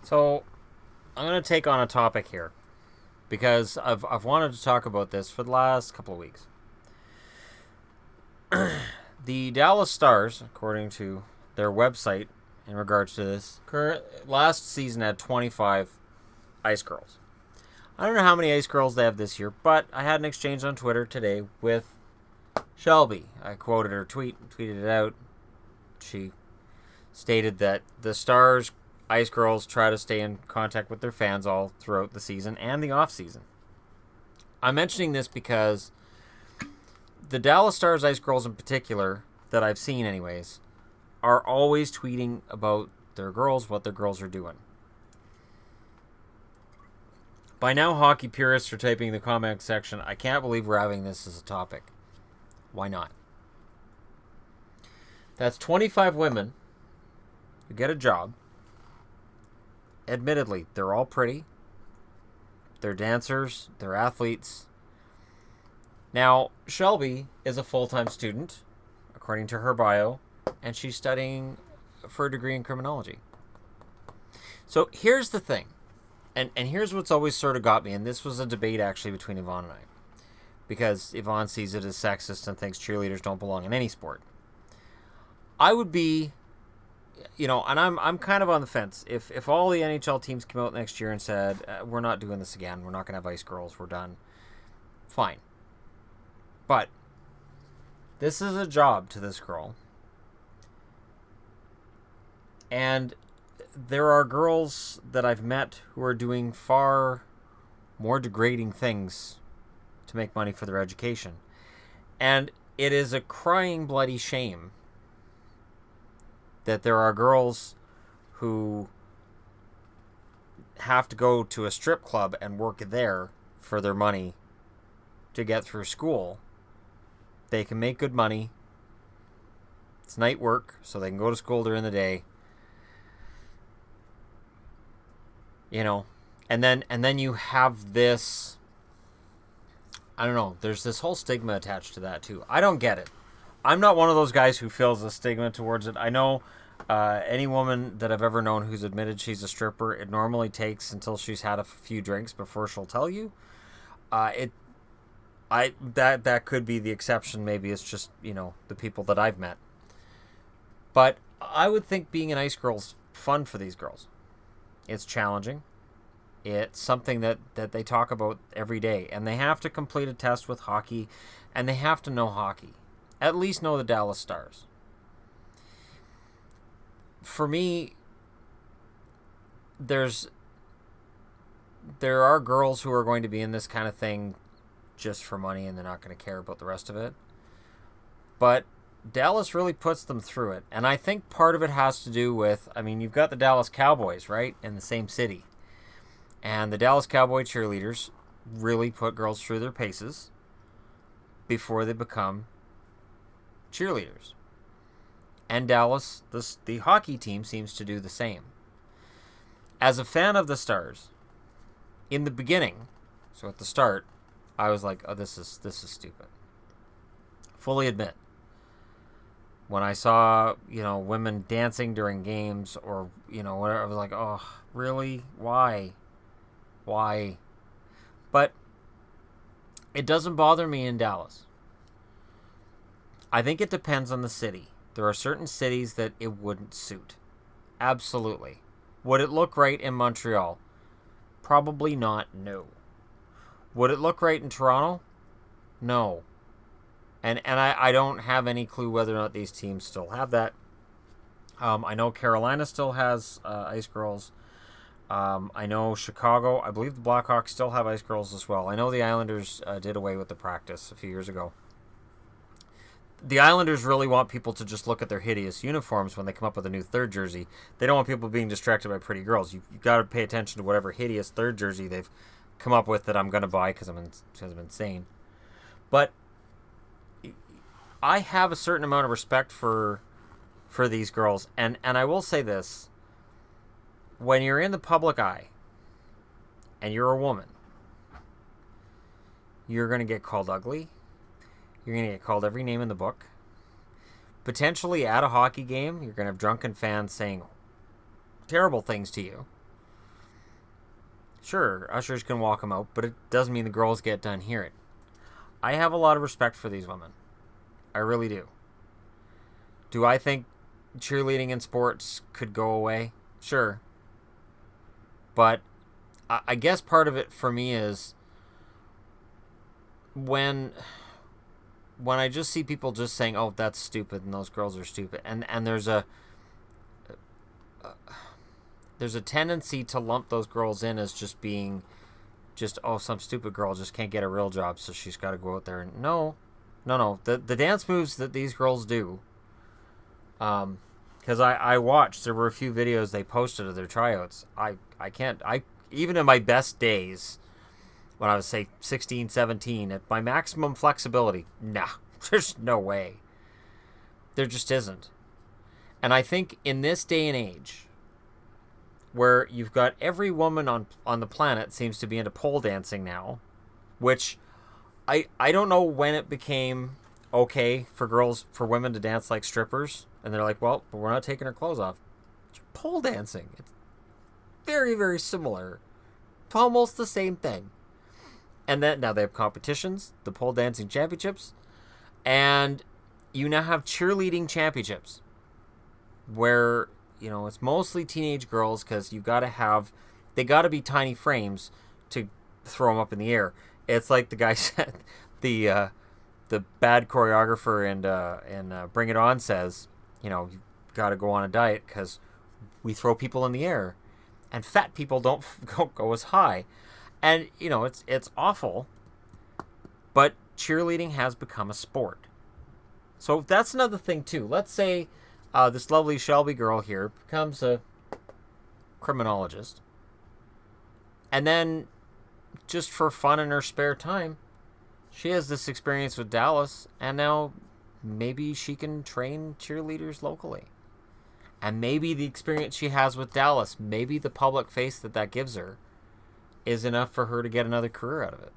So I'm going to take on a topic here because I've wanted to talk about this for the last couple of weeks. The Dallas Stars, according to their website in regards to this, last season had 25 Ice Girls. I don't know how many Ice Girls they have this year, but I had an exchange on Twitter today with Shelby. I quoted her tweeted it out. She stated that the Stars Ice Girls try to stay in contact with their fans all throughout the season and the off season. I'm mentioning this because the Dallas Stars Ice Girls in particular, that I've seen anyways, are always tweeting about their girls, what their girls are doing. By now, hockey purists are typing in the comment section, I can't believe we're having this as a topic. Why not? That's 25 women who get a job. Admittedly, they're all pretty. They're dancers. They're athletes. Now, Shelby is a full-time student, according to her bio, and she's studying for a degree in criminology. So here's the thing, and here's what's always sort of got me, and this was a debate actually between Yvonne and I, because Yvonne sees it as sexist and thinks cheerleaders don't belong in any sport. I would be, and I'm kind of on the fence. If all the NHL teams came out next year and said, we're not doing this again, we're not going to have Ice Girls, we're done, fine. But this is a job to this girl. And there are girls that I've met who are doing far more degrading things to make money for their education. And it is a crying bloody shame that there are girls who have to go to a strip club and work there for their money to get through school. They can make good money. It's night work, so they can go to school during the day. And then you have this, I don't know, there's this whole stigma attached to that too. I don't get it. I'm not one of those guys who feels a stigma towards it. I know any woman that I've ever known who's admitted she's a stripper, it normally takes until she's had a few drinks before she'll tell you. That could be the exception. Maybe it's just, the people that I've met. But I would think being an Ice Girl's fun for these girls. It's challenging. It's something that they talk about every day. And they have to complete a test with hockey. And they have to know hockey. At least know the Dallas Stars. For me, there are girls who are going to be in this kind of thing just for money, and they're not going to care about the rest of it. But Dallas really puts them through it. And I think part of it has to do with, you've got the Dallas Cowboys, right, in the same city. And the Dallas Cowboy cheerleaders really put girls through their paces before they become cheerleaders. And Dallas, the hockey team, seems to do the same. As a fan of the Stars, in the beginning, so at the start, I was like, oh, this is stupid. Fully admit. When I saw, women dancing during games or, whatever, I was like, oh, really? Why? But it doesn't bother me in Dallas. I think it depends on the city. There are certain cities that it wouldn't suit. Absolutely. Would it look right in Montreal? Probably not, no. Would it look right in Toronto? No. And I don't have any clue whether or not these teams still have that. I know Carolina still has Ice Girls. I know Chicago, I believe the Blackhawks still have Ice Girls as well. I know the Islanders did away with the practice a few years ago. The Islanders really want people to just look at their hideous uniforms when they come up with a new third jersey. They don't want people being distracted by pretty girls. You've got to pay attention to whatever hideous third jersey they've come up with that I'm going to buy because I'm insane. But I have a certain amount of respect for these girls. And I will say this. When you're in the public eye and you're a woman, you're going to get called ugly. You're going to get called every name in the book. Potentially at a hockey game, you're going to have drunken fans saying terrible things to you. Sure, ushers can walk them out, but it doesn't mean the girls get done hearing. I have a lot of respect for these women. I really do. Do I think cheerleading in sports could go away? Sure. But I guess part of it for me is when I just see people just saying, "Oh, that's stupid," and those girls are stupid, and there's a tendency to lump those girls in as just being just, oh, some stupid girl just can't get a real job, so she's got to go out there. And no. The dance moves that these girls do, because I watched, there were a few videos they posted of their tryouts. I even in my best days, when I was, say, 16, 17, at my maximum flexibility, nah, there's no way. There just isn't. And I think in this day and age, where you've got every woman on the planet seems to be into pole dancing now, which I don't know when it became okay for women to dance like strippers, and they're like, well, but we're not taking our clothes off. It's pole dancing. It's very, very similar. It's almost the same thing. And then now they have competitions, the pole dancing championships, and you now have cheerleading championships, where, you know, it's mostly teenage girls, because they got to be tiny frames to throw them up in the air. It's like the guy said, the bad choreographer and Bring It On says, you know, you got to go on a diet because we throw people in the air, and fat people don't go as high, and you know it's awful. But cheerleading has become a sport, so that's another thing too. Let's say this lovely Shelby girl here becomes a criminologist, and then, just for fun in her spare time, she has this experience with Dallas, and now maybe she can train cheerleaders locally. And maybe the experience she has with Dallas, maybe the public face that gives her, is enough for her to get another career out of it.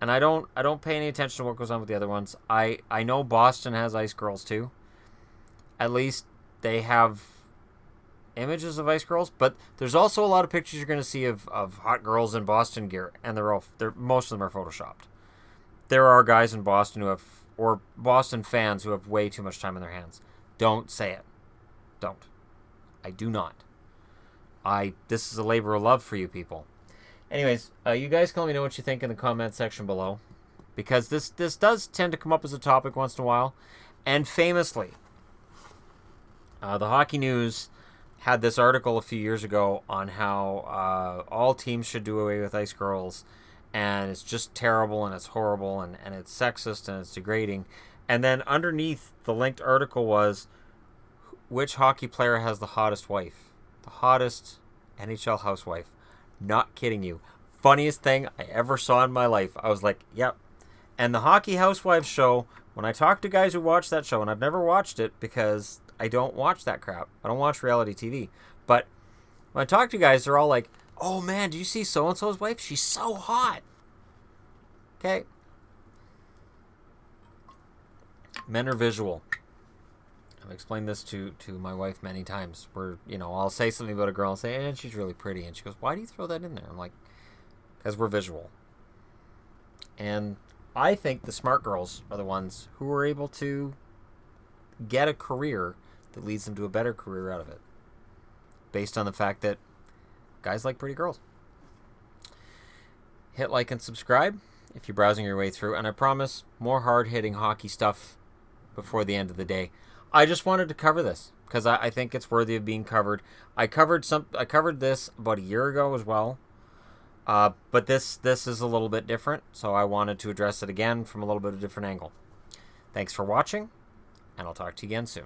And I don't pay any attention to what goes on with the other ones. I know Boston has ice girls too. At least they have images of ice girls, but there's also a lot of pictures you're going to see of hot girls in Boston gear, and most of them are photoshopped. There are guys in Boston or Boston fans who have way too much time on their hands. Don't say it. Don't. I do not. This is a labor of love for you people. Anyways, you guys can let me know what you think in the comment section below, because this does tend to come up as a topic once in a while, and famously, the Hockey News had this article a few years ago on how all teams should do away with ice girls, and it's just terrible, and it's horrible, and it's sexist, and it's degrading. And then underneath the linked article was, which hockey player has the hottest wife? The hottest NHL housewife. Not kidding you. Funniest thing I ever saw in my life. I was like, yep. And the Hockey Housewives show, when I talk to guys who watch that show, and I've never watched it because I don't watch that crap. I don't watch reality TV. But when I talk to guys, they're all like, oh man, do you see so-and-so's wife? She's so hot. Okay. Men are visual. I've explained this to my wife many times, where, you know, I'll say something about a girl and say, and she's really pretty. And she goes, why do you throw that in there? I'm like, because we're visual. And I think the smart girls are the ones who are able to get a career that leads them to a better career out of it, based on the fact that guys like pretty girls. Hit like and subscribe if you're browsing your way through, and I promise more hard-hitting hockey stuff before the end of the day. I just wanted to cover this because I think it's worthy of being covered. I covered this about a year ago as well, but this is a little bit different, so I wanted to address it again from a little bit of a different angle. Thanks for watching, and I'll talk to you again soon.